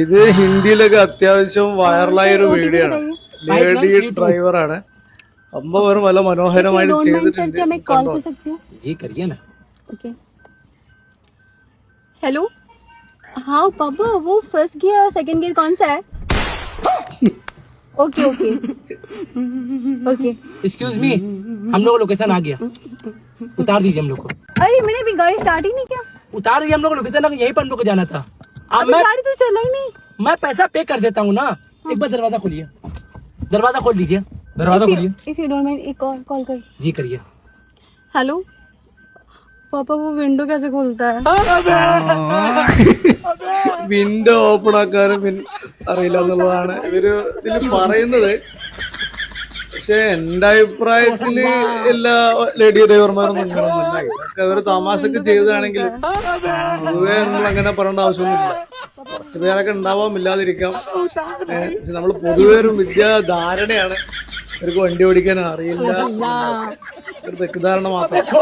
ഇത് ഹിന്ദിയിലൊക്കെ അത്യാവശ്യം വൈറലായ ഒരു വീഡിയോ ആണ്. ലേഡി ഡ്രൈവറാണ്. സംഭവം വളരെ മനോഹരമായിട്ട് ചെയ്തിട്ടുണ്ട്. हेलो हाँ पापा वो फर्स्ट गियर और सेकंड गियर कौन सा है? Okay okay okay excuse me, हम लोग को लोकेशन आ गया, उतार दीजिए हम लोग को। अरे मैंने अभी गाड़ी स्टार्ट ही नहीं किया। उतार दीजिए हम लोग को लोकेशन, यहीं पर हम लोग को जाना था। अब अभी गाड़ी तो चला ही नहीं। मैं पैसा पे कर देता हूँ ना। एक बार दरवाजा खोलिए, दरवाजा खोल दीजिए, दरवाजा खोलिए। इफ यू डोंट माइंड एक कॉल कर। जी करिए। हेलो पापा वो विंडो कैसे खोलता है? വിൻഡോ ഓപ്പൺ ആക്കാനും അറിയില്ല എന്നുള്ളതാണ് ഇവര് ഇതിൽ പറയുന്നത്. പക്ഷെ എന്റെ അഭിപ്രായത്തില് എല്ലാ ലേഡി ഡ്രൈവർമാരൊന്നും ഇങ്ങനൊന്നുമില്ല. ഇതൊക്കെ അവര് തമാശക്ക് ചെയ്തതാണെങ്കിലും പൊതുവെ നമ്മൾ അങ്ങനെ പറയേണ്ട ആവശ്യമൊന്നുമില്ല. കുറച്ചു പേരൊക്കെ ഉണ്ടാവാം, ഇല്ലാതിരിക്കാം. പക്ഷെ നമ്മൾ പൊതുവെ ഒരു വിദ്യാധാരണയാണ് ഇവർക്ക് വണ്ടി ഓടിക്കാൻ അറിയില്ല, ഒരു തെറ്റിദ്ധാരണ മാത്രം.